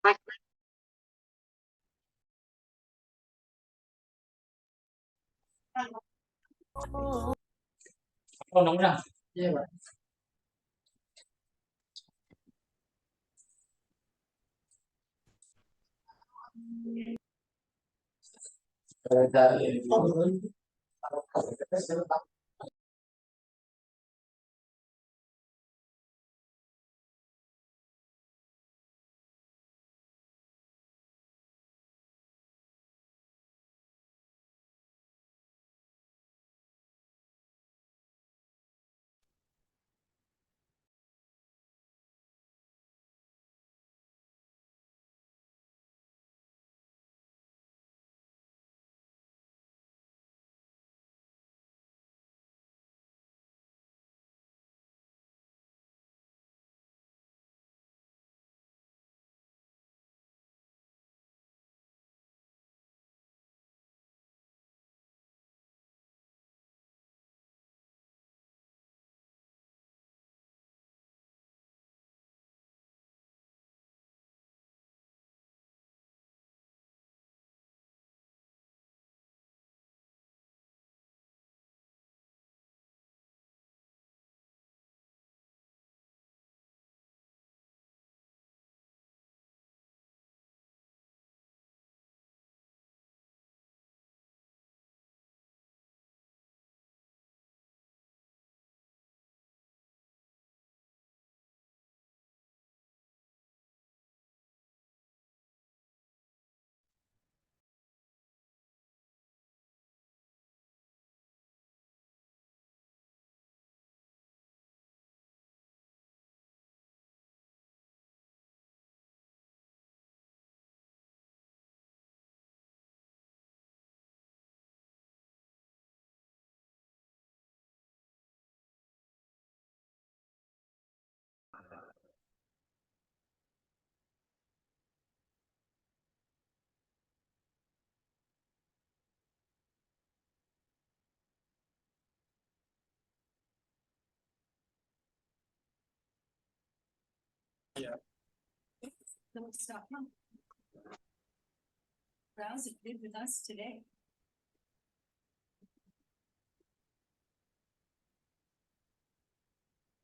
Oh, undang-undang. Iya, Pak. Dari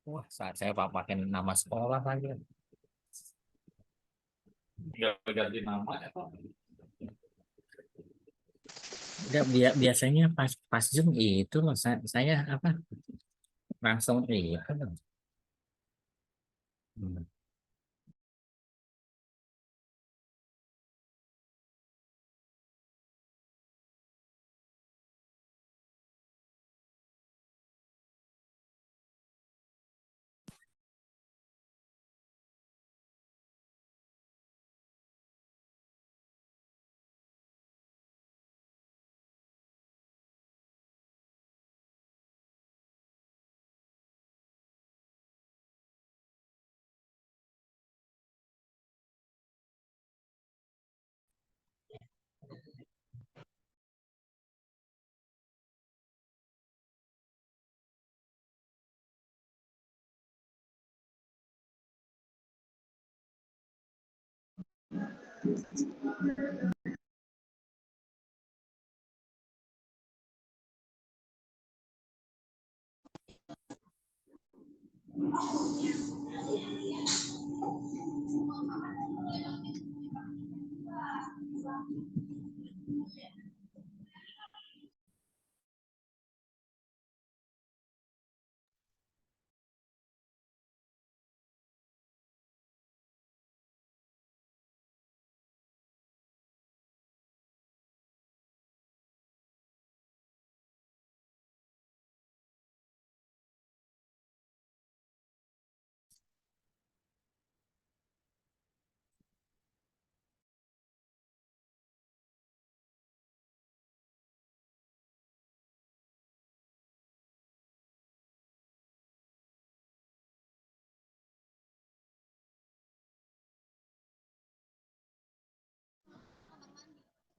wah, saat saya pakai nama sekolah lagi. Tinggal ganti nama ya, Pak. Enggak, biasanya pas Zoom itu loh saya apa langsung itu loh. Hmm.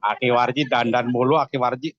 Aki Warji dandan mulu Aki Warji.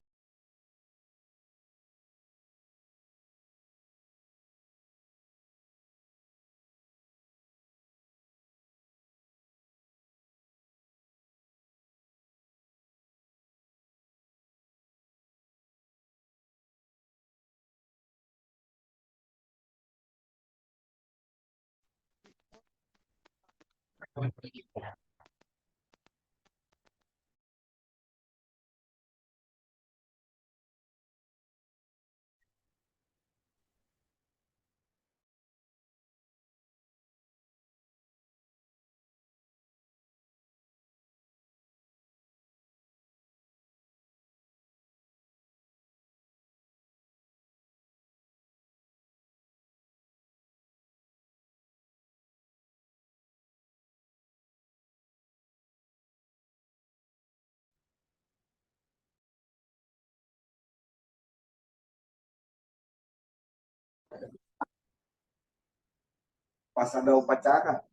Pas ada upacara.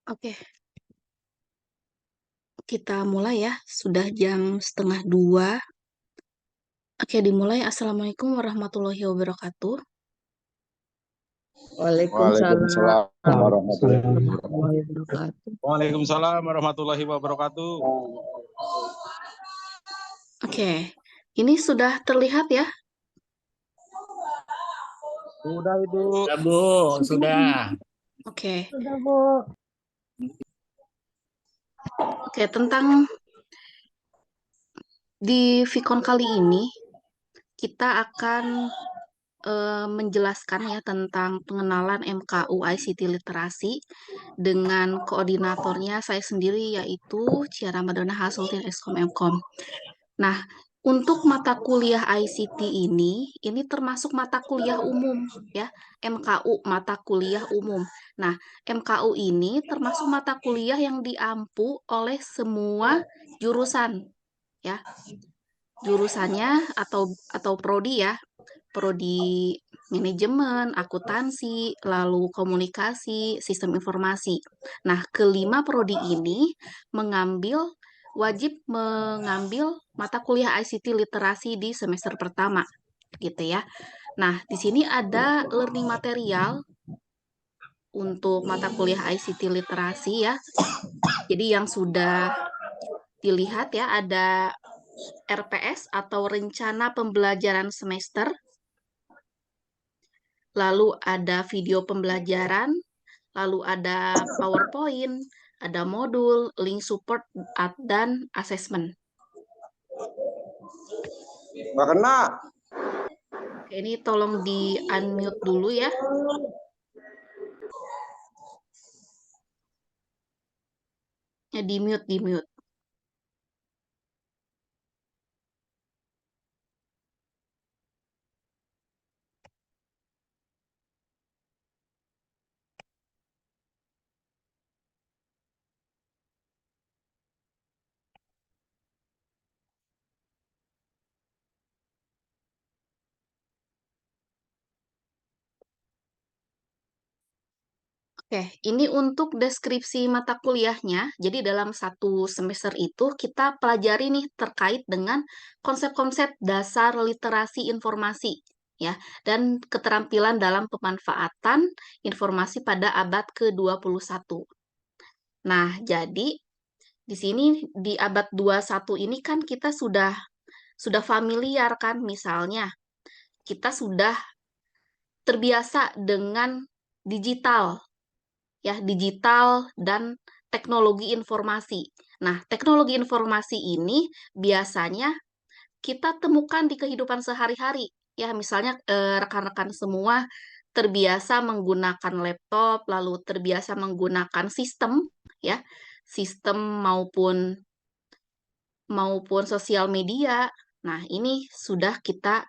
Oke, kita mulai ya. Sudah jam 1:30. Oke, dimulai. Assalamualaikum warahmatullahi wabarakatuh. Waalaikumsalam warahmatullahi wabarakatuh. Warahmatullahi wabarakatuh. Waalaikumsalam warahmatullahi wabarakatuh. Oke, ini sudah terlihat ya? Sudah itu. Sudah, Bu, sudah. Oke. Sudah, Bu. Oke, tentang di Vicon kali ini kita akan menjelaskan ya tentang pengenalan MKU ICT Literasi dengan koordinatornya saya sendiri yaitu Cia Ramadhana Hasultin Eskom Mkom. Nah, untuk mata kuliah ICT ini termasuk mata kuliah umum ya, MKU mata kuliah umum. Nah, MKU ini termasuk mata kuliah yang diampu oleh semua jurusan ya. Jurusannya atau prodi ya. Prodi manajemen, akuntansi, lalu komunikasi, sistem informasi. Nah, kelima prodi ini wajib mengambil mata kuliah ICT literasi di semester pertama, gitu ya. Nah, di sini ada learning material untuk mata kuliah ICT literasi ya. Jadi yang sudah dilihat ya ada RPS atau rencana pembelajaran semester. Lalu ada video pembelajaran, lalu ada PowerPoint, ada modul, link support, dan assessment. Nggak kena. Oke, ini tolong di-unmute dulu ya. Ya, di-mute. Oke, ini untuk deskripsi mata kuliahnya. Jadi dalam satu semester itu kita pelajari nih terkait dengan konsep-konsep dasar literasi informasi ya dan keterampilan dalam pemanfaatan informasi pada abad ke-21. Nah, jadi di sini di abad 21 ini kan kita sudah familiar kan misalnya kita sudah terbiasa dengan digital ya, digital dan teknologi informasi. Nah, teknologi informasi ini biasanya kita temukan di kehidupan sehari-hari. Ya, misalnya rekan-rekan semua terbiasa menggunakan laptop, lalu terbiasa menggunakan sistem, ya, sistem maupun sosial media. Nah, ini sudah kita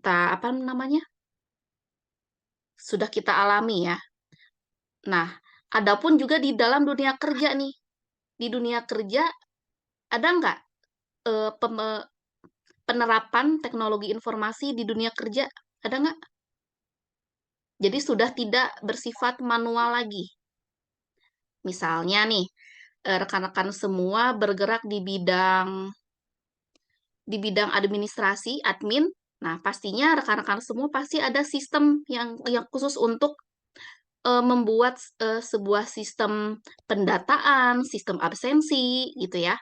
apa namanya? Sudah kita alami ya. Nah, adapun juga di dalam dunia kerja nih. Di dunia kerja ada nggak penerapan teknologi informasi di dunia kerja? Ada nggak? Jadi sudah tidak bersifat manual lagi. Misalnya nih, rekan-rekan semua bergerak di bidang administrasi, admin. Nah, pastinya rekan-rekan semua pasti ada sistem yang khusus untuk membuat sebuah sistem pendataan, sistem absensi gitu ya.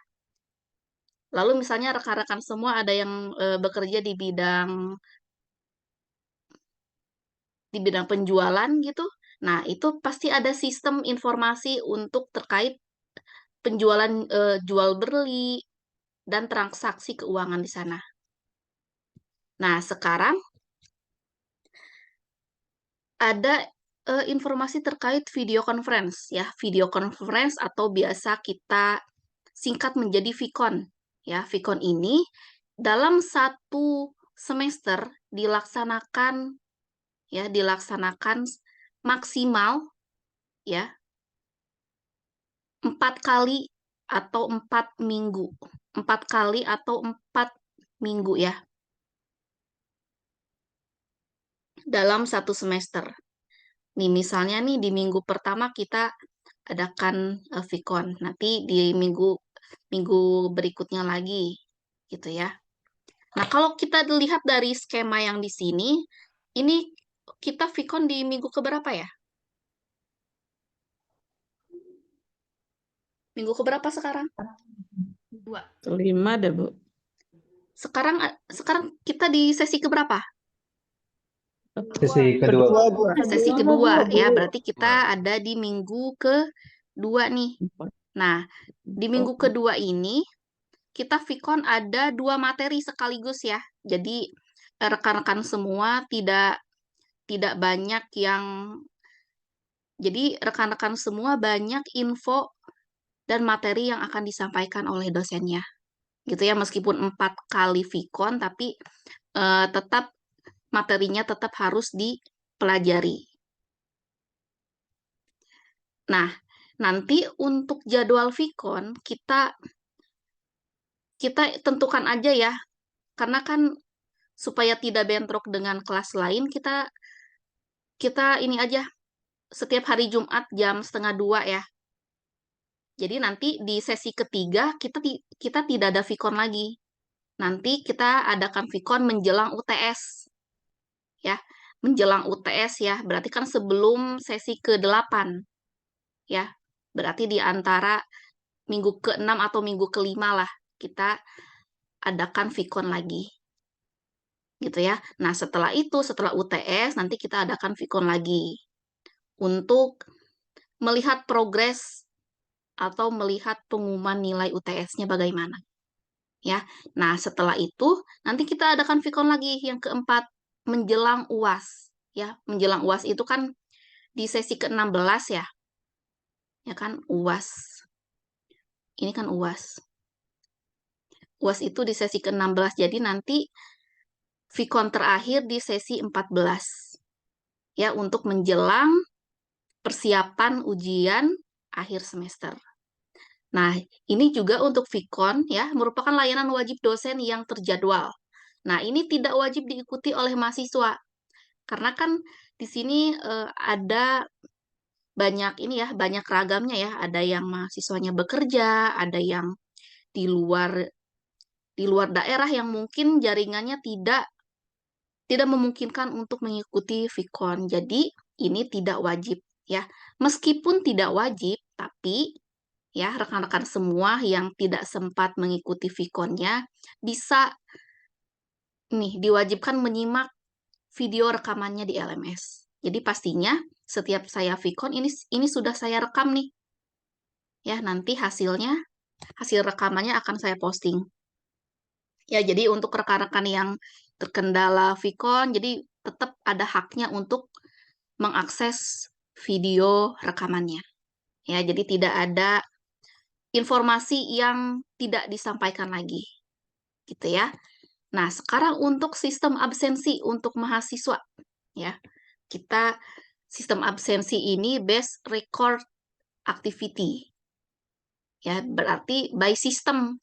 Lalu misalnya rekan-rekan semua ada yang bekerja di bidang penjualan gitu. Nah, itu pasti ada sistem informasi untuk terkait penjualan, jual beli dan transaksi keuangan di sana. Nah, sekarang ada informasi terkait video conference ya, video conference atau biasa kita singkat menjadi VCon. Ya, VCon ini dalam satu semester dilaksanakan maksimal ya 4 kali atau 4 minggu, 4 kali atau 4 minggu ya dalam satu semester. Nih misalnya nih di minggu pertama kita adakan VCon, nanti di minggu berikutnya lagi gitu ya. Nah, kalau kita lihat dari skema yang di sini, ini kita VCon di minggu keberapa ya? Minggu keberapa sekarang? 2. 5 deh, Bu. Sekarang kita di sesi keberapa? Sesi kedua. Sesi kedua ya, berarti kita ada di minggu kedua nih. Nah, di minggu kedua ini kita VCon ada 2 materi sekaligus ya. Jadi rekan-rekan semua tidak banyak jadi rekan-rekan semua banyak info dan materi yang akan disampaikan oleh dosennya. Gitu ya, meskipun 4 kali VCon tapi tetap materinya tetap harus dipelajari. Nah, nanti untuk jadwal VCon kita tentukan aja ya, karena kan supaya tidak bentrok dengan kelas lain, kita ini aja setiap hari Jumat jam 1:30 ya. Jadi nanti di sesi ketiga kita tidak ada VCon lagi. Nanti kita adakan VCon menjelang UTS. Ya, menjelang UTS ya, berarti kan sebelum sesi ke-8. Ya, berarti di antara minggu ke-6 atau minggu ke-5 lah kita adakan VCon lagi. Gitu ya. Nah, setelah UTS nanti kita adakan VCon lagi untuk melihat progres atau melihat pengumuman nilai UTS-nya bagaimana. Ya. Nah, setelah itu nanti kita adakan VCon lagi yang keempat menjelang UAS. Ya, menjelang UAS itu kan di sesi ke-16 ya. Ya kan, UAS. Ini kan UAS. UAS itu di sesi ke-16. Jadi nanti VCon terakhir di sesi 14. Ya, untuk menjelang persiapan ujian akhir semester. Nah, ini juga untuk VCon ya, merupakan layanan wajib dosen yang terjadwal. Nah, ini tidak wajib diikuti oleh mahasiswa. Karena kan di sini ada banyak banyak ragamnya ya. Ada yang mahasiswanya bekerja, ada yang di luar daerah yang mungkin jaringannya tidak memungkinkan untuk mengikuti VCon. Jadi, ini tidak wajib ya. Meskipun tidak wajib, tapi ya rekan-rekan semua yang tidak sempat mengikuti VCon-nya bisa diwajibkan menyimak video rekamannya di LMS. Jadi pastinya setiap saya VCon ini sudah saya rekam nih. Ya, nanti hasil rekamannya akan saya posting. Ya, jadi untuk rekan-rekan yang terkendala VCon, jadi tetap ada haknya untuk mengakses video rekamannya. Ya, jadi tidak ada informasi yang tidak disampaikan lagi. Gitu ya. Nah, sekarang untuk sistem absensi untuk mahasiswa ya. Kita sistem absensi ini based record activity. Ya, berarti by sistem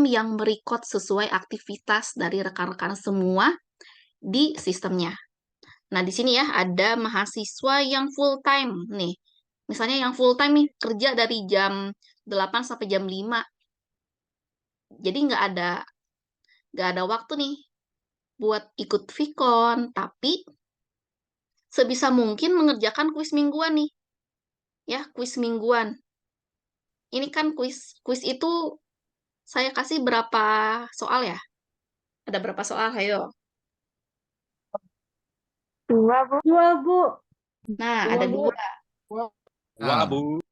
yang merecord sesuai aktivitas dari rekan-rekan semua di sistemnya. Nah, di sini ya ada mahasiswa yang full time nih. Misalnya yang full time nih kerja dari jam 8 sampai jam 5. Jadi nggak ada waktu nih buat ikut Vkon, tapi sebisa mungkin mengerjakan kuis mingguan nih. Ya, kuis mingguan. Ini kan kuis itu saya kasih berapa soal ya? Ada berapa soal? Ayo. Dua, Bu. Dua, Bu. Nah, ada dua. Wah, Ah, Bu.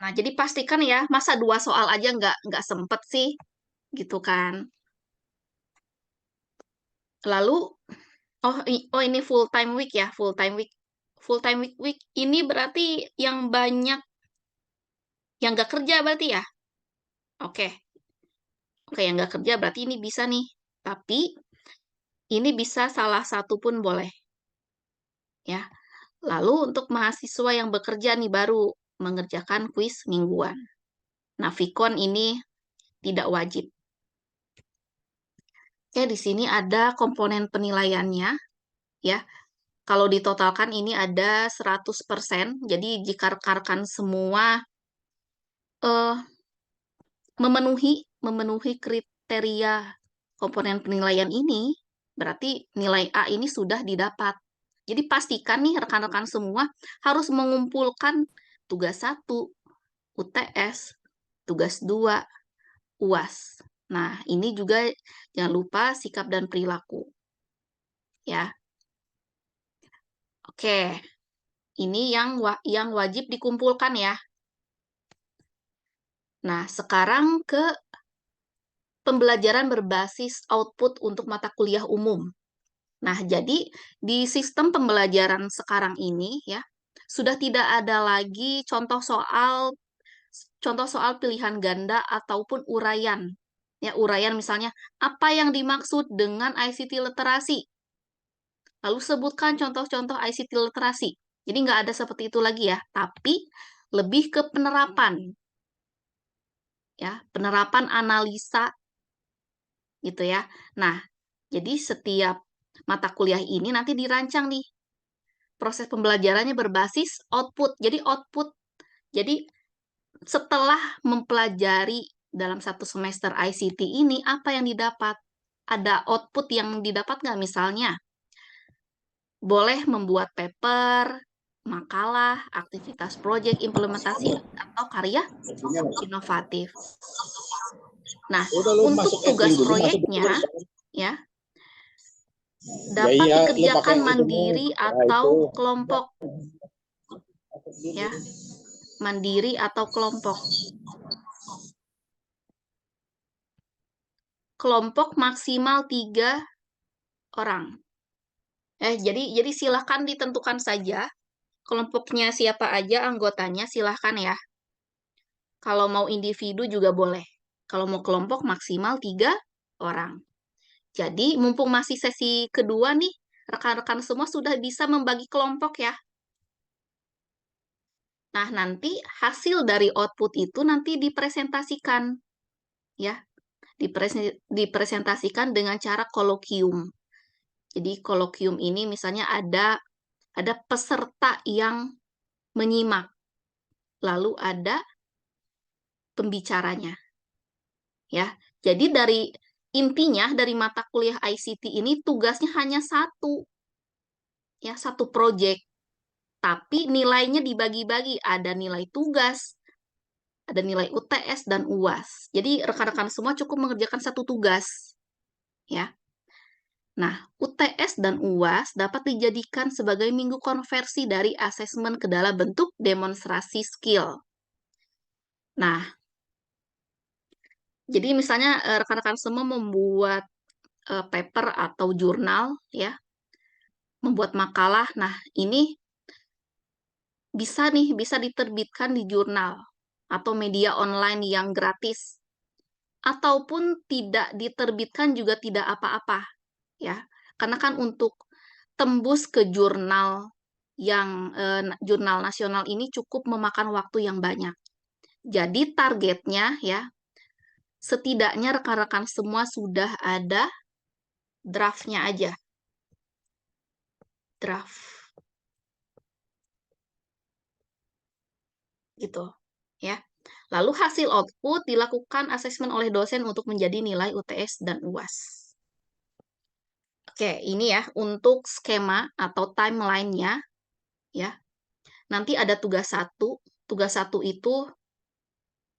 Nah, jadi pastikan ya, masa 2 soal aja nggak sempet sih, gitu kan. Lalu, oh ini full time week ya, full time week. Full time week ini berarti yang banyak, yang nggak kerja berarti ya? Oke, oke yang nggak kerja berarti ini bisa nih. Tapi, ini bisa salah satu pun boleh. Ya. Lalu untuk mahasiswa yang bekerja nih baru mengerjakan kuis mingguan. Nah, Vkon ini tidak wajib. Oke, di sini ada komponen penilaiannya, ya. Kalau ditotalkan ini ada 100%, jadi jika rekan-rekan semua eh, memenuhi kriteria komponen penilaian ini, berarti nilai A ini sudah didapat. Jadi pastikan nih rekan-rekan semua harus mengumpulkan tugas 1, UTS, tugas 2, UAS. Nah, ini juga jangan lupa sikap dan perilaku. Ya. Oke. Ini yang wajib dikumpulkan ya. Nah, sekarang ke pembelajaran berbasis output untuk mata kuliah umum. Nah, jadi di sistem pembelajaran sekarang ini ya, sudah tidak ada lagi contoh soal pilihan ganda ataupun uraian. Ya, uraian misalnya apa yang dimaksud dengan ICT literasi? Lalu sebutkan contoh-contoh ICT literasi. Jadi nggak ada seperti itu lagi ya, tapi lebih ke penerapan. Ya, penerapan analisa gitu ya. Nah, jadi setiap mata kuliah ini nanti dirancang nih. Proses pembelajarannya berbasis output. Jadi setelah mempelajari dalam 1 semester ICT ini, apa yang didapat? Ada output yang didapat nggak? Misalnya, boleh membuat paper, makalah, aktivitas proyek, implementasi, atau karya inovatif. Nah, untuk tugas proyeknya, ya, dapat dikerjakan mandiri atau kelompok. Ya, mandiri atau kelompok. Kelompok maksimal 3 orang. Jadi silakan ditentukan saja kelompoknya siapa aja anggotanya, silahkan ya. Kalau mau individu juga boleh. Kalau mau kelompok maksimal 3 orang. Jadi mumpung masih sesi kedua nih, rekan-rekan semua sudah bisa membagi kelompok ya. Nah, nanti hasil dari output itu nanti dipresentasikan. Ya, dipresentasikan dengan cara kolokium. Jadi kolokium ini misalnya ada peserta yang menyimak. Lalu ada pembicaranya. Ya. Jadi intinya dari mata kuliah ICT ini tugasnya hanya satu. Ya, satu proyek. Tapi nilainya dibagi-bagi, ada nilai tugas, ada nilai UTS dan UAS. Jadi rekan-rekan semua cukup mengerjakan satu tugas. Ya. Nah, UTS dan UAS dapat dijadikan sebagai minggu konversi dari asesmen ke dalam bentuk demonstrasi skill. Nah, jadi misalnya rekan-rekan semua membuat paper atau jurnal, ya, membuat makalah. Nah, ini bisa diterbitkan di jurnal atau media online yang gratis. Ataupun tidak diterbitkan juga tidak apa-apa, ya. Karena kan untuk tembus ke jurnal jurnal nasional ini cukup memakan waktu yang banyak. Jadi targetnya ya, setidaknya rekan-rekan semua sudah ada draftnya aja. draft. Gitu, ya. Lalu hasil output dilakukan asesmen oleh dosen untuk menjadi nilai UTS dan UAS. Oke, ini ya untuk skema atau timeline-nya, ya. Nanti ada tugas 1. Tugas 1 itu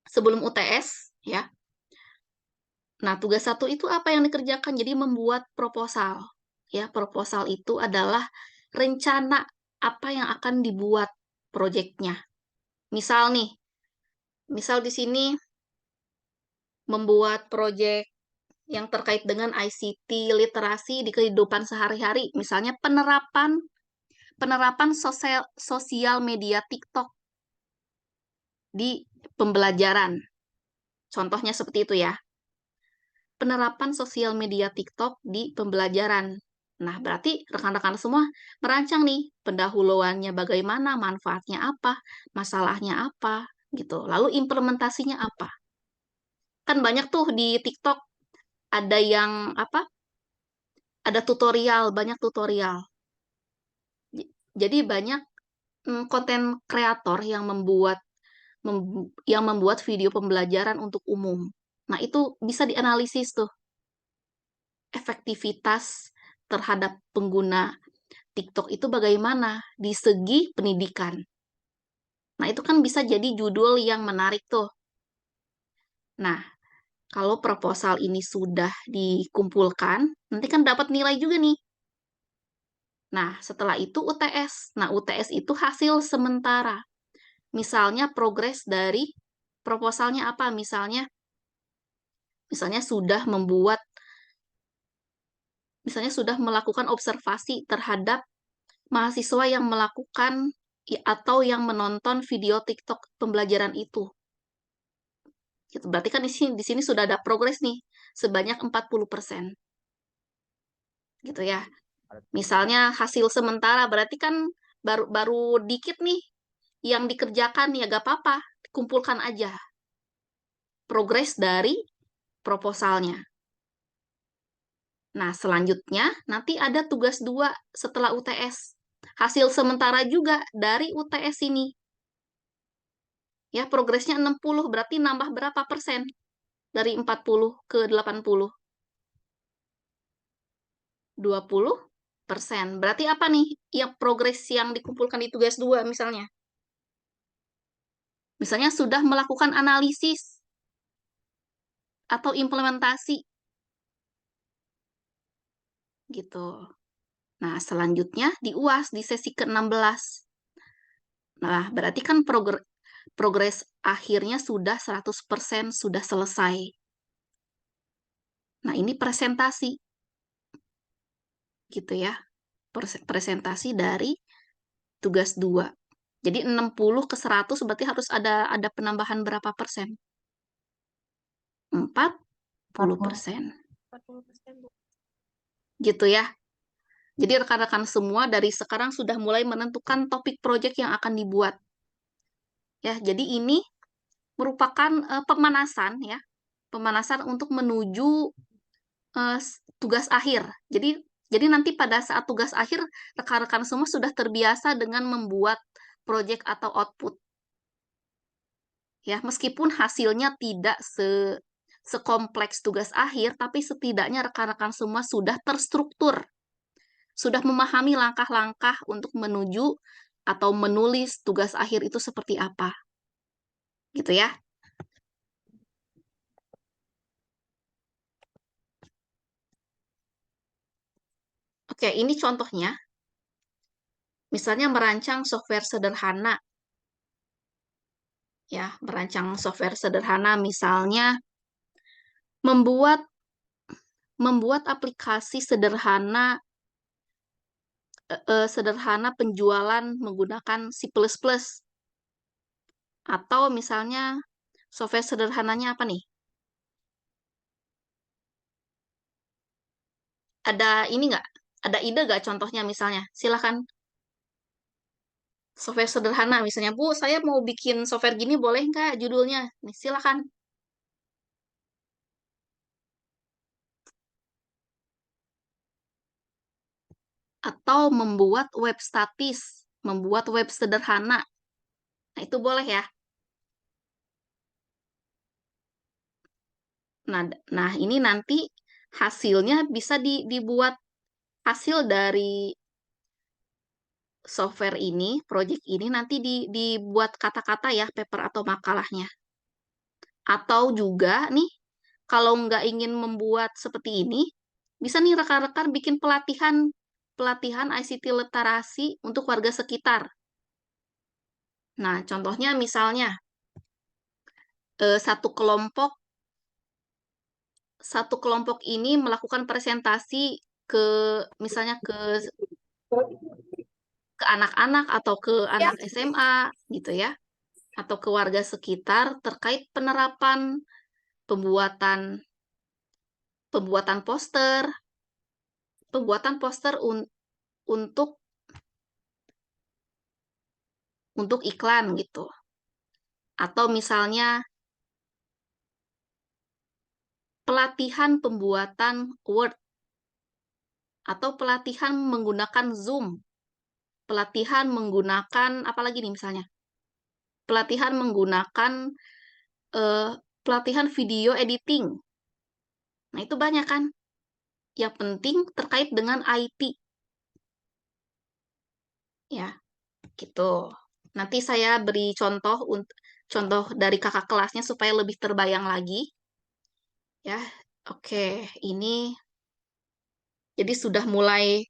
sebelum UTS, ya. Nah, tugas 1 itu apa yang dikerjakan? Jadi membuat proposal. Ya, proposal itu adalah rencana apa yang akan dibuat proyeknya. Misal nih, misal di sini membuat proyek yang terkait dengan ICT literasi di kehidupan sehari-hari, misalnya penerapan sosial media TikTok di pembelajaran. Contohnya seperti itu ya. Penerapan sosial media TikTok di pembelajaran. Nah, berarti rekan-rekan semua merancang nih pendahuluannya bagaimana, manfaatnya apa, masalahnya apa, gitu. Lalu implementasinya apa? Kan banyak tuh di TikTok ada yang apa? Ada tutorial, banyak tutorial. Jadi banyak konten kreator yang membuat video pembelajaran untuk umum. Nah, itu bisa dianalisis tuh efektivitas terhadap pengguna TikTok itu bagaimana di segi pendidikan. Nah, itu kan bisa jadi judul yang menarik tuh. Nah, kalau proposal ini sudah dikumpulkan, nanti kan dapat nilai juga nih. Nah, setelah itu UTS. Nah, UTS itu hasil sementara. Misalnya progres dari proposalnya apa? Misalnya misalnya sudah melakukan observasi terhadap mahasiswa yang melakukan atau yang menonton video TikTok pembelajaran itu. Gitu. Berarti kan di sini sudah ada progres nih sebanyak 40%. Gitu ya. Misalnya hasil sementara berarti kan baru dikit nih yang dikerjakan, ya gak apa-apa, kumpulkan aja progres dari proposalnya. Nah, selanjutnya nanti ada tugas 2 setelah UTS. Hasil sementara juga dari UTS ini. Ya, progresnya 60, berarti nambah berapa persen? Dari 40 ke 80? 20%. Berarti apa nih? Ya, progres yang dikumpulkan di tugas 2 misalnya. Misalnya sudah melakukan analisis atau implementasi. Gitu. Nah, selanjutnya di UAS di sesi ke-16. Nah, berarti kan progres akhirnya sudah 100% sudah selesai. Nah, ini presentasi. Gitu ya. Presentasi dari tugas 2. Jadi 60 ke 100 berarti harus ada penambahan berapa persen? 40%. Gitu ya. Jadi rekan-rekan semua dari sekarang sudah mulai menentukan topik proyek yang akan dibuat. Ya, jadi ini merupakan pemanasan ya. Pemanasan untuk menuju tugas akhir. Jadi nanti pada saat tugas akhir rekan-rekan semua sudah terbiasa dengan membuat proyek atau output. Ya, meskipun hasilnya tidak sekompleks tugas akhir, tapi setidaknya rekan-rekan semua sudah terstruktur, sudah memahami langkah-langkah untuk menuju atau menulis tugas akhir itu seperti apa. Gitu ya. Oke, ini contohnya. Misalnya merancang software sederhana. Ya, merancang software sederhana misalnya membuat aplikasi sederhana penjualan menggunakan C++. Atau misalnya software sederhananya apa nih? Ada ini nggak? Ada ide nggak contohnya misalnya? Silakan. Software sederhana misalnya, Bu, saya mau bikin software gini boleh nggak judulnya? Nih, silakan. atau membuat web statis, membuat web sederhana. Nah, itu boleh ya. Nah, ini nanti hasilnya bisa dibuat hasil dari software ini, project ini nanti dibuat kata-kata ya, paper atau makalahnya. Atau juga nih, kalau nggak ingin membuat seperti ini, bisa nih rekan-rekan bikin pelatihan ICT literasi untuk warga sekitar. Nah, contohnya misalnya satu kelompok ini melakukan presentasi ke misalnya ke anak-anak atau ke anak SMA gitu ya, atau ke warga sekitar terkait penerapan pembuatan pembuatan poster untuk iklan gitu. Atau misalnya pelatihan pembuatan Word atau pelatihan menggunakan Zoom. Pelatihan menggunakan apa lagi nih misalnya? Pelatihan menggunakan pelatihan video editing. Nah, itu banyak kan? Yang penting terkait dengan IT. Ya, gitu. Nanti saya beri contoh dari kakak kelasnya supaya lebih terbayang lagi. Ya, oke. Ini jadi sudah mulai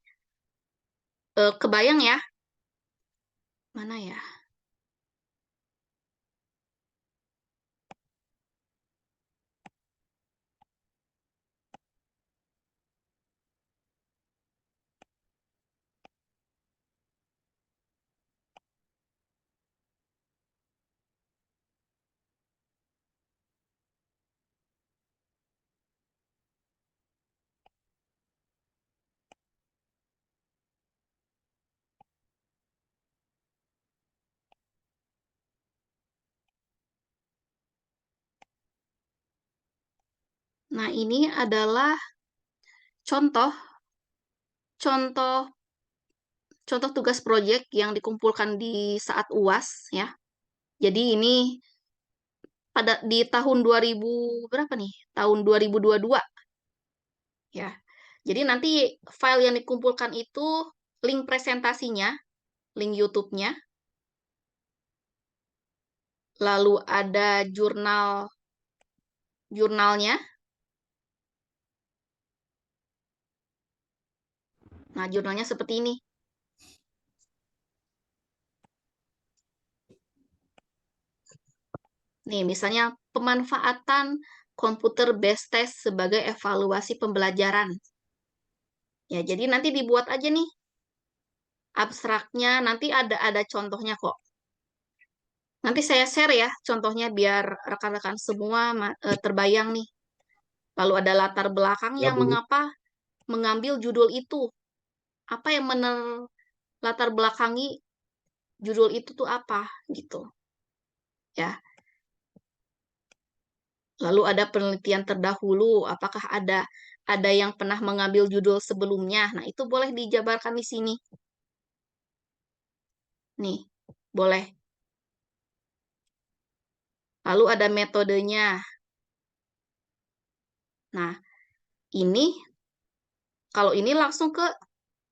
kebayang ya? Mana ya? Nah, ini adalah contoh contoh contoh tugas proyek yang dikumpulkan di saat UAS ya. Jadi ini di tahun 2000 berapa nih? Tahun 2022 ya. Jadi nanti file yang dikumpulkan itu link presentasinya, link YouTube-nya, lalu ada jurnalnya. Nah, jurnalnya seperti ini. Nih, misalnya pemanfaatan komputer based test sebagai evaluasi pembelajaran. Ya, jadi nanti dibuat aja nih abstraknya, nanti ada contohnya kok. Nanti saya share ya contohnya biar rekan-rekan semua terbayang nih. Lalu ada latar belakangnya, Ya, Bu. mengapa mengambil judul itu. Apa yang latar belakangi judul itu tuh apa gitu. Ya. Lalu ada penelitian terdahulu, apakah ada yang pernah mengambil judul sebelumnya. Nah, itu boleh dijabarkan di sini. Nih, boleh. Lalu ada metodenya. Nah, ini kalau ini langsung ke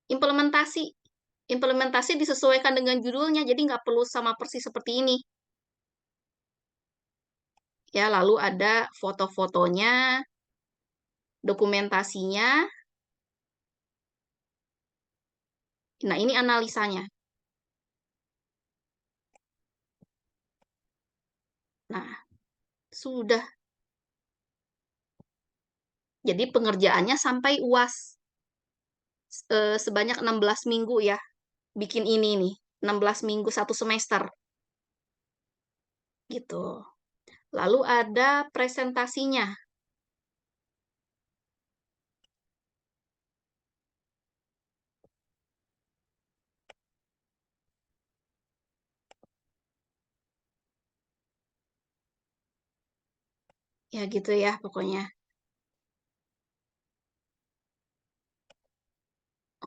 implementasi. Implementasi disesuaikan dengan judulnya, jadi nggak perlu sama persis seperti ini. Ya, lalu ada foto-fotonya, dokumentasinya. Nah, ini analisanya. Nah, sudah. Jadi pengerjaannya sampai UAS. Sebanyak 16 minggu ya. Bikin ini nih. 16 minggu satu semester. Gitu. Lalu ada presentasinya. Ya gitu ya pokoknya.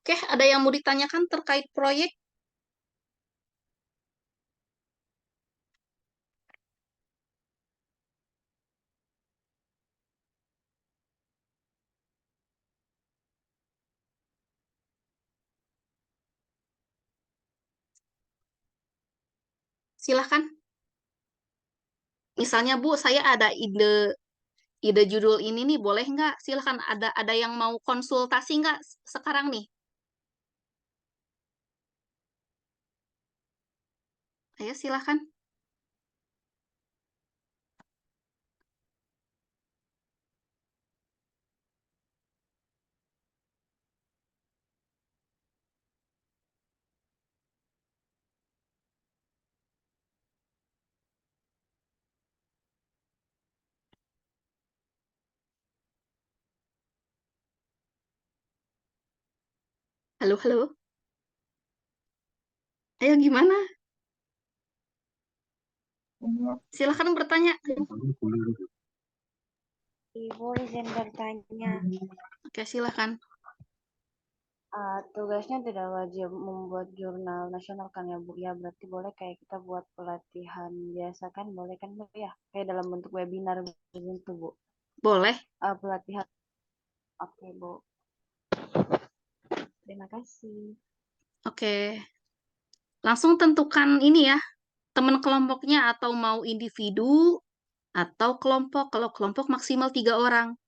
Oke, ada yang mau ditanyakan terkait proyek? Silahkan. Misalnya Bu, saya ada ide judul ini nih, boleh nggak? Silahkan, ada yang mau konsultasi nggak sekarang nih? Ayo silahkan. Halo, halo. Ayo gimana? Silahkan bertanya. Ibu izin bertanya. Oke, silahkan. Tugasnya tidak wajib membuat jurnal nasional kan ya Bu? Ya berarti boleh kayak kita buat pelatihan biasa kan? Boleh kan Bu ya? Kayak dalam bentuk webinar gitu Bu. Boleh. Pelatihan. Oke Bu. Terima kasih. Oke. Langsung tentukan ini ya, teman kelompoknya atau mau individu atau kelompok. Kalau kelompok maksimal 3 orang.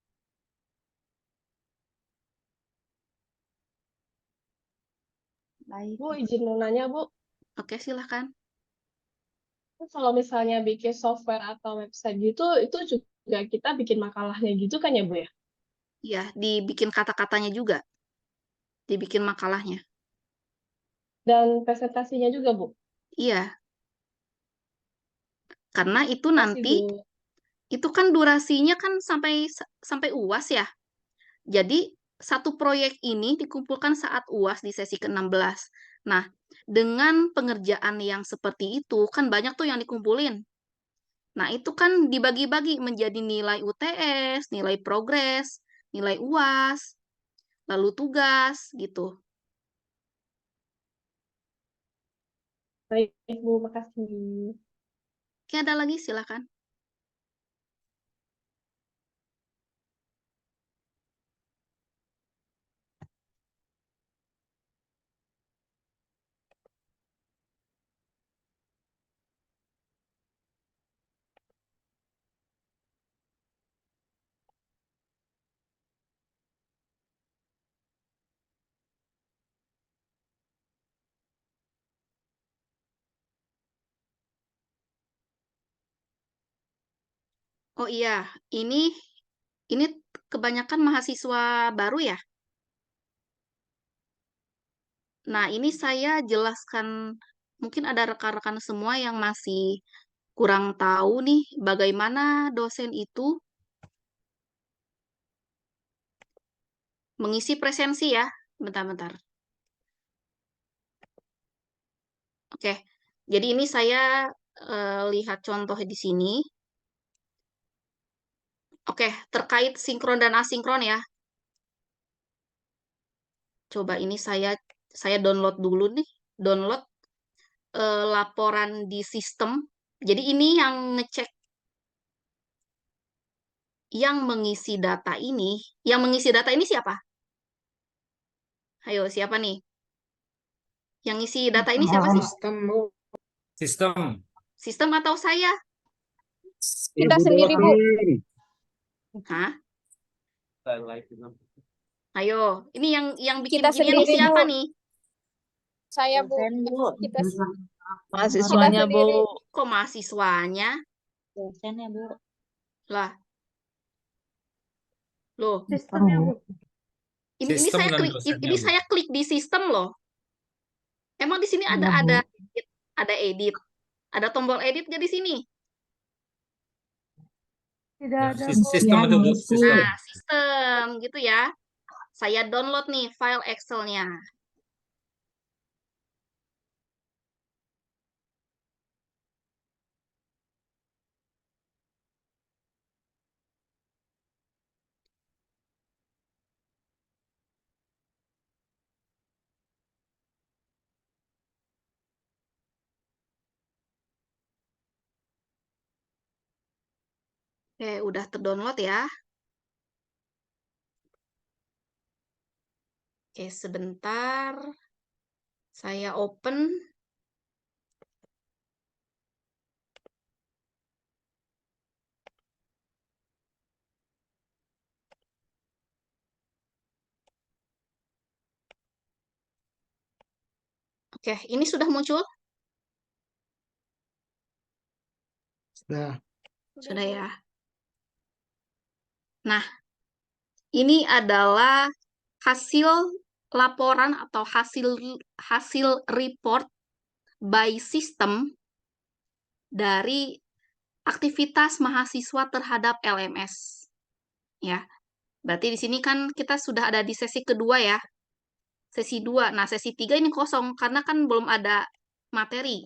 Baik. Bu, izin mau nanya, Bu. Oke, silahkan. Kalau misalnya bikin software atau website gitu, itu juga kita bikin makalahnya gitu kan ya, Bu ya? Ya, dibikin kata-katanya juga. Dibikin makalahnya. Dan presentasinya juga, Bu. Iya, karena itu Kasih, nanti, Bu. itu kan durasinya kan sampai UAS ya. Jadi, satu proyek ini dikumpulkan saat UAS di sesi ke-16. Nah, dengan pengerjaan yang seperti itu, kan banyak tuh yang dikumpulin. Nah, itu kan dibagi-bagi menjadi nilai UTS, nilai progres, nilai UAS, lalu tugas, gitu. Baik, Bu. Makasih. Oke, ada lagi, silakan. Oh iya, ini kebanyakan mahasiswa baru ya. Nah, ini saya jelaskan, mungkin ada rekan-rekan semua yang masih kurang tahu nih bagaimana dosen itu mengisi presensi ya. Bentar-bentar. Oke, jadi ini saya lihat contoh di sini. Oke, terkait sinkron dan asinkron ya. Coba ini saya download dulu nih, download laporan di sistem. Jadi ini yang ngecek, yang mengisi data ini siapa? Ayo, siapa nih? Yang ngisi data ini siapa sih? Sistem, Bu. Sistem. Sistem atau saya? Kita sendiri, Bu. Hah? Ayo, ini yang bikin Kita ginian nih sendiri, siapa Bu. nih? Saya Bu. Kita Mahasiswanya, Bu. sendiri. Kok mahasiswanya? Dosennya, Bu. Lah, loh. Sistemnya Bu. Ini Sistem saya dan klik, dosennya, ini Bu. saya klik di sistem loh. Emang di sini ada edit, ada tombol edit nggak di sini? Tidak ada Bu. Sistem itu, Bu. Sistem. Nah, sistem gitu ya. Saya download nih file Excel-nya. Oke, udah terdownload ya. Oke, sebentar. Saya open. Oke, ini sudah muncul? Sudah. Sudah ya. Nah, ini adalah hasil laporan atau hasil report by system dari aktivitas mahasiswa terhadap LMS. Ya. Berarti di sini kan kita sudah ada di sesi kedua ya. Sesi 2. Nah, sesi 3 ini kosong karena kan belum ada materi.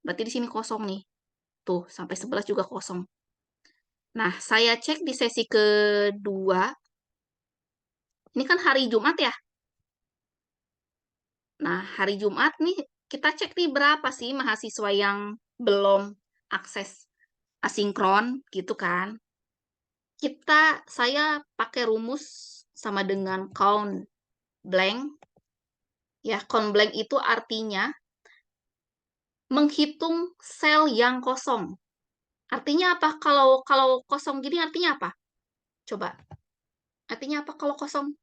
Berarti di sini kosong nih. Tuh, sampai 11 juga kosong. Nah, saya cek di sesi kedua. Ini kan hari Jumat ya. Nah, hari Jumat nih kita cek nih berapa sih mahasiswa yang belum akses asinkron gitu kan. Saya pakai rumus sama dengan count blank. Ya, count blank itu artinya menghitung sel yang kosong. Artinya apa? Kalau kosong gini artinya apa? Coba. Artinya apa kalau kosong?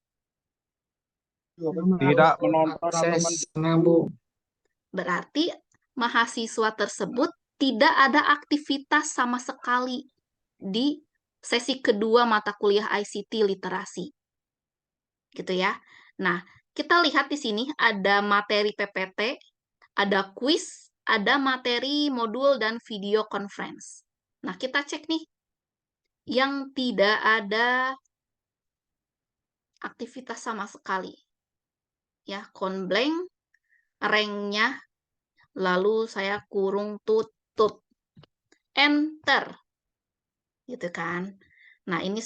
Tidak menonton Akses Bu. Berarti mahasiswa tersebut tidak ada aktivitas sama sekali di sesi kedua mata kuliah ICT literasi. Gitu ya. Nah, kita lihat di sini ada materi PPT, ada kuis, ada materi modul dan video conference. Nah, kita cek nih yang tidak ada aktivitas sama sekali. Ya, konblank, ranknya, lalu saya kurung tutup. Enter. Gitu kan. Nah, ini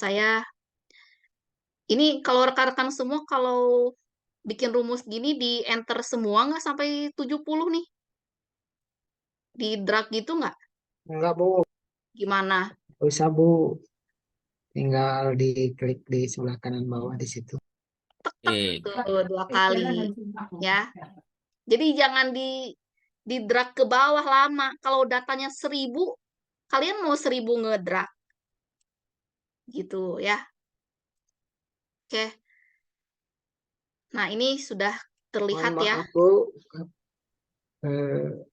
kalau rekan-rekan semua, kalau bikin rumus gini, di enter semua nggak sampai 70 nih? Di drag gitu nggak? Enggak Bu, Gimana? bisa Bu. Tinggal diklik di sebelah kanan bawah di situ. Tuh, 2 kali. Ya. Jadi jangan di drag ke bawah lama. Kalau datanya 1000, kalian mau 1000 ngedrag. Gitu ya. Oke. Nah, ini sudah terlihat Mohon ya. maaf Bu,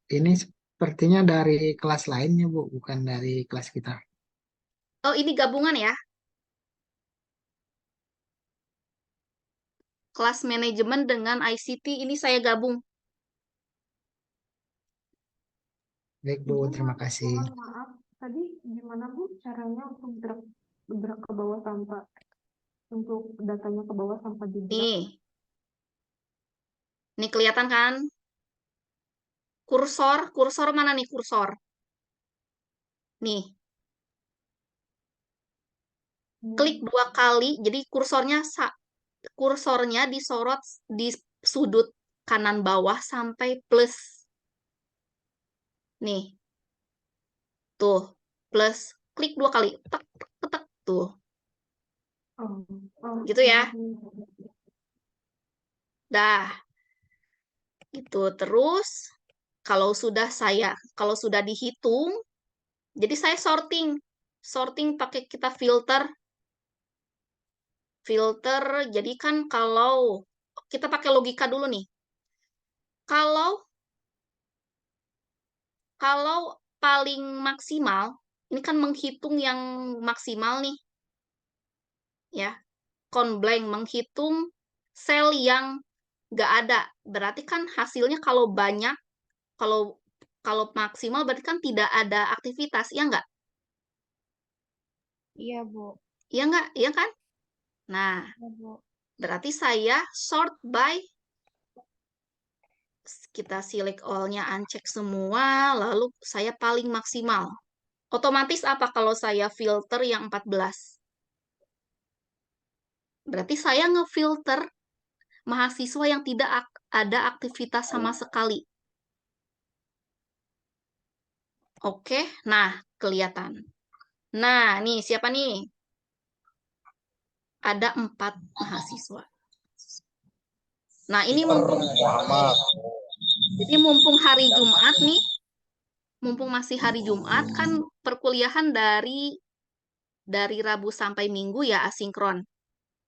ini sepertinya dari kelas lainnya Bu, bukan dari kelas kita. Oh, ini gabungan ya. Kelas manajemen dengan ICT ini saya gabung. Baik Bu, terima kasih. Mohon maaf, tadi gimana Bu caranya untuk drag ke bawah tanpa untuk datanya ke bawah tanpa di drag? Nih. Nih kelihatan kan? Kursor mana nih kursor? Nih. Klik 2 kali, jadi kursornya disorot di sudut kanan bawah sampai plus. Nih. Tuh, plus. Klik 2 kali. Tek, tek, tek, tuh. Gitu ya. Dah. Gitu. Terus, kalau sudah dihitung, jadi saya sorting. Sorting pakai kita filter. Filter, jadi kan kalau kita pakai logika dulu nih. Kalau paling maksimal, ini kan menghitung yang maksimal nih. Ya. Blank menghitung sel yang nggak ada. Berarti kan hasilnya kalau banyak, kalau maksimal berarti kan tidak ada aktivitas, ya nggak? Iya, Bu. Iya nggak? Iya kan? Nah, Iya, Bu. berarti saya sort by, kita select all-nya uncheck semua, lalu saya paling maksimal. Otomatis apa kalau saya filter yang 14? Berarti saya ngefilter mahasiswa yang tidak ada aktivitas sama sekali. Oke, nah kelihatan. Nah, nih siapa nih? Ada 4 mahasiswa. Nah, ini Muhammad. mumpung hari Jumat nih, mumpung masih hari Jumat kan perkuliahan dari Rabu sampai Minggu ya asinkron.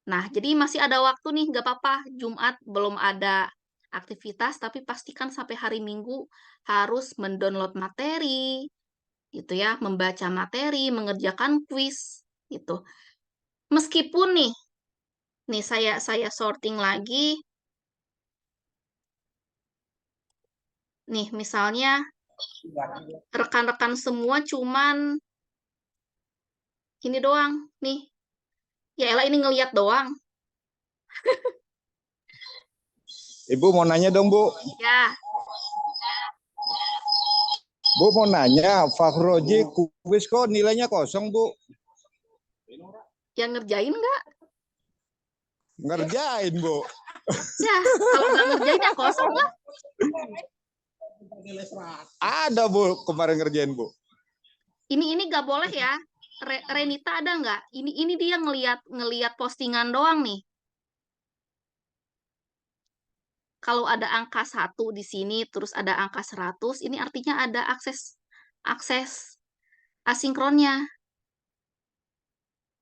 Nah, jadi masih ada waktu nih, nggak apa-apa. Jumat belum ada aktivitas, tapi pastikan sampai hari Minggu harus mendownload materi, gitu ya, membaca materi, mengerjakan kuis, gitu. Meskipun nih saya sorting lagi, nih misalnya rekan-rekan semua cuman ini doang, nih. Ya elah ini ngeliat doang. Ibu mau nanya dong, Bu. Ya, Bu mau nanya, Fakhroji kuis kok nilainya kosong, Bu? yang ngerjain nggak? Ngerjain, Bu. Ya, kalau nggak ngerjain ya kosong lah. Ada, Bu, kemarin ngerjain, Bu. Ini nggak boleh ya. Renita ada nggak? Ini dia ngeliat postingan doang nih. Kalau ada angka 1 di sini, terus ada angka 100, ini artinya ada akses asinkronnya.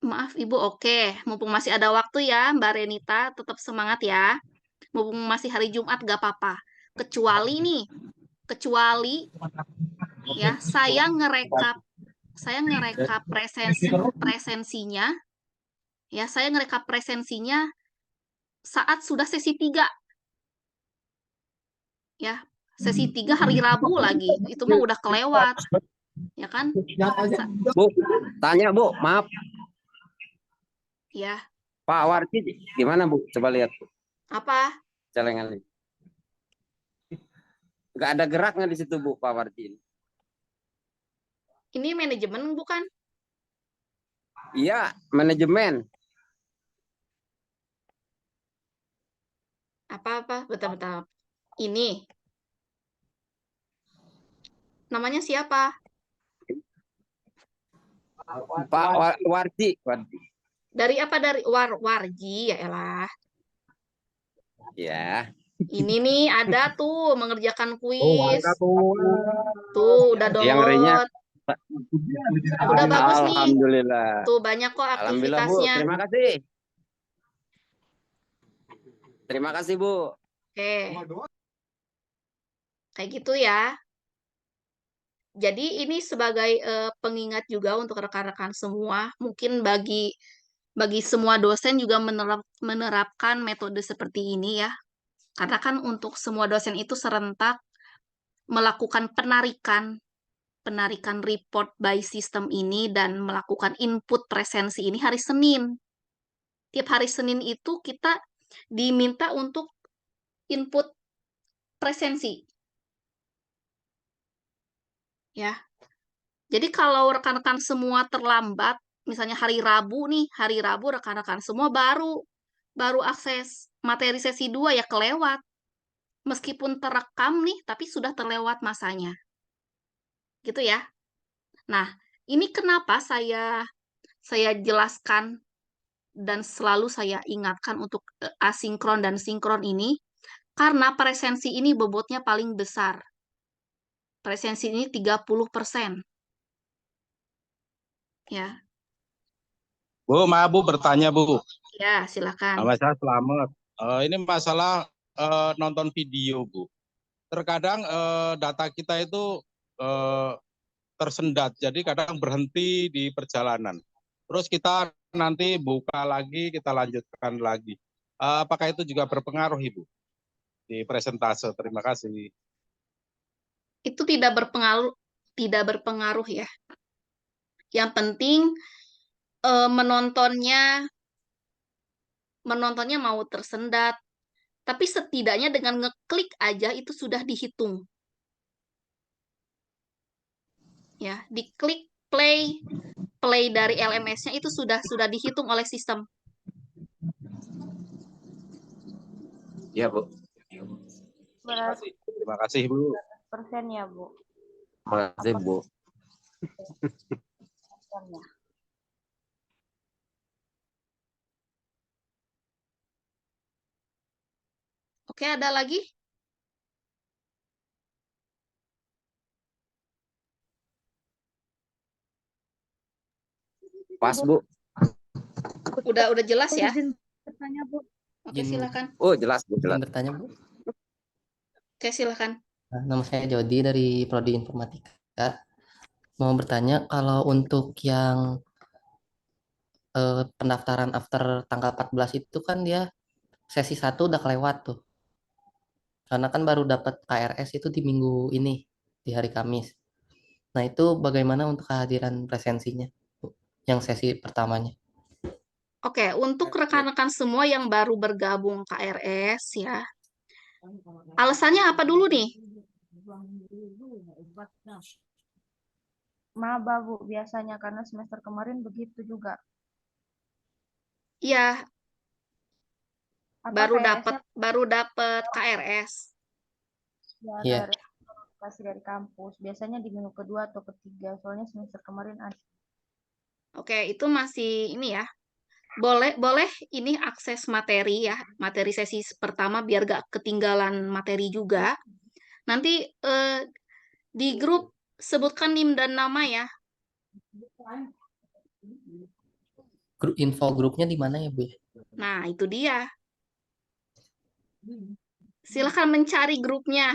Maaf Ibu, oke. Mumpung masih ada waktu ya, Mbak Renita, tetap semangat ya. Mumpung masih hari Jumat, nggak apa-apa. Kecuali ya, saya ngerekap presensinya, ya, saya ngerekap presensinya saat sudah sesi 3. Ya, sesi 3 hari Rabu lagi. Itu mah udah kelewat. Ya kan? Bu, tanya Bu, maaf. Ya, Pak Warji gimana Bu? Coba lihat Bu, apa? celengan ini. Nggak ada geraknya di situ Bu, Pak Warji. Ini manajemen bukan? Iya, manajemen. Apa-apa? Bentar-bentar. Ini. Namanya siapa? Pak Warji. Dari apa? Dari Warji, ya elah. Ya. Ini nih ada tuh mengerjakan kuis. Tuh udah Yang rinya. download. Udah bagus nih. Alhamdulillah. Tuh banyak kok Alhamdulillah Bu, aktivitasnya. terima kasih. Terima kasih Bu. Oke. Kayak gitu ya. Jadi ini sebagai pengingat juga untuk rekan-rekan semua. Mungkin bagi semua dosen juga menerapkan metode seperti ini ya. Karena kan untuk semua dosen itu serentak melakukan penarikan report by system ini dan melakukan input presensi ini hari Senin. Tiap hari Senin itu kita diminta untuk input presensi. Ya. Jadi kalau rekan-rekan semua terlambat, misalnya hari Rabu rekan-rekan semua baru akses materi sesi 2 ya kelewat. Meskipun terekam nih, tapi sudah terlewat masanya. Gitu ya. Nah, ini kenapa saya jelaskan dan selalu saya ingatkan untuk asinkron dan sinkron ini, karena presensi ini bobotnya paling besar. Presensi ini 30%. Ya. Bu, maaf Bu bertanya Bu. Ya, silakan. Nama saya Selamat. Ini masalah nonton video Bu. Terkadang data kita itu tersendat, jadi kadang berhenti di perjalanan. Terus kita nanti buka lagi, kita lanjutkan lagi. Apakah itu juga berpengaruh Ibu di presentase? Terima kasih. Itu tidak berpengaruh ya. Yang penting menontonnya mau tersendat, tapi setidaknya dengan ngeklik aja itu sudah dihitung. Ya, diklik play dari LMS-nya itu sudah dihitung oleh sistem. Ya Bu. Terima kasih Bu. Persen ya Bu. Terima kasih Bu. Persen ya. Oke, ada lagi? Pas, Bu. Udah jelas ya? Izin bertanya, Bu. Oke, silakan. Oh, jelas, Bu, jelas. Izin bertanya, Bu. Oke, silakan. Nah, nama saya Jody dari Prodi Informatika. Mau bertanya kalau untuk yang pendaftaran after tanggal 14 itu kan dia sesi 1 udah kelewat tuh. Karena kan baru dapat KRS itu di minggu ini, di hari Kamis. Nah, itu bagaimana untuk kehadiran presensinya, Bu? Yang sesi pertamanya. Oke, untuk rekan-rekan semua yang baru bergabung KRS ya, alasannya apa dulu nih? Maba, Bu, biasanya karena semester kemarin begitu juga. Ya, Apa KRS-nya baru dapat KRS. ya Iya. dari kasih dari kampus. Biasanya di minggu kedua atau ketiga, soalnya semester kemarin ada. Oke, itu masih ini ya. Boleh ini akses materi ya, materi sesi pertama biar gak ketinggalan materi juga. Nanti di grup sebutkan NIM dan nama ya. Info grupnya di mana ya, Bu? Nah, itu dia. Silahkan mencari grupnya.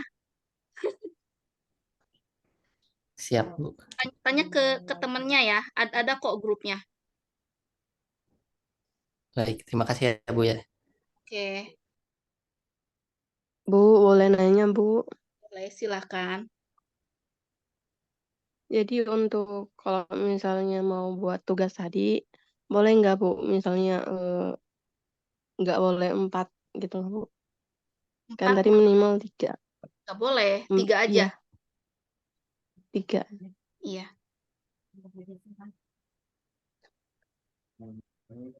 Siap, Bu. Tanya ke temennya ya. Ada kok grupnya. Baik, terima kasih ya, Bu ya. Oke, Bu, boleh nanya, Bu? boleh silahkan. Jadi untuk kalau misalnya mau buat tugas tadi, boleh nggak, Bu? Misalnya nggak boleh 4 gitu, Bu. Kan 4 tadi minimal 3. nggak boleh, 3 aja. Iya, 3. Iya.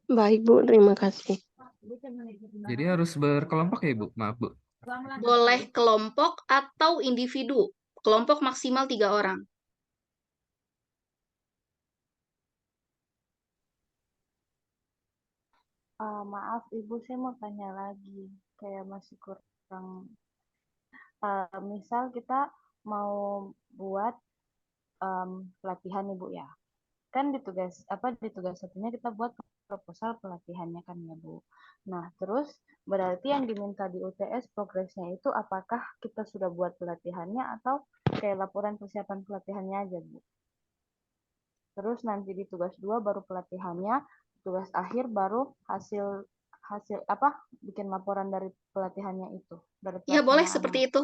Baik, Bu. Terima kasih. Jadi harus berkelompok ya, Bu? Maaf, Bu. Boleh kelompok atau individu. Kelompok maksimal 3 orang. Maaf, Ibu, saya mau tanya lagi. Kayak masih kurang. Misal kita mau buat pelatihan, Ibu ya. Kan di tugas satunya kita buat proposal pelatihannya kan ya, Bu. Nah, terus berarti yang diminta di UTS progresnya itu apakah kita sudah buat pelatihannya atau kayak laporan persiapan pelatihannya aja, Bu. Terus nanti di tugas 2 baru pelatihannya, tugas akhir baru hasil apa bikin laporan dari pelatihannya itu. Dari Iya, boleh pelaksanaannya. seperti itu.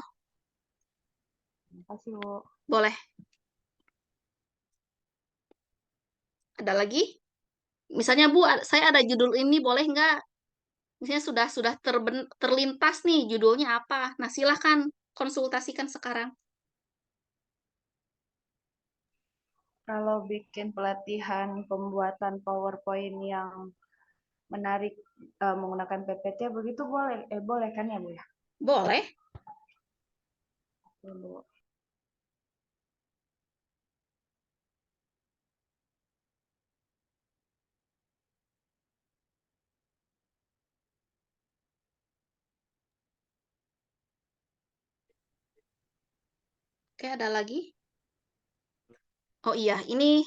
Terima kasih, Bu. Boleh. Ada lagi? Misalnya, Bu, saya ada judul ini, boleh nggak? Misalnya sudah terlintas nih judulnya apa. Nah, silahkan konsultasikan sekarang. Kalau bikin pelatihan pembuatan PowerPoint yang menarik menggunakan PPT begitu boleh kan ya, Bu ya? Boleh. Bu. Oke, ada lagi? Oh iya, ini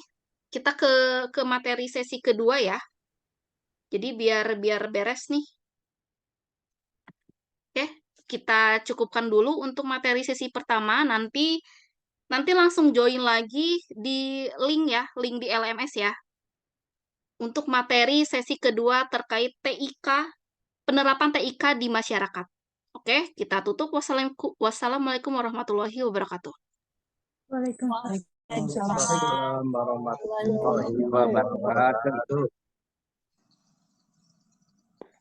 kita ke materi sesi kedua ya. Jadi biar beres nih. Oke, kita cukupkan dulu untuk materi sesi pertama. Nanti langsung join lagi di link ya, link di LMS ya. Untuk materi sesi kedua terkait TIK, penerapan TIK di masyarakat. Oke, kita tutup. Wassalamualaikum warahmatullahi wabarakatuh. Waalaikumsalam. Waalaikumsalam warahmatullahi wabarakatuh.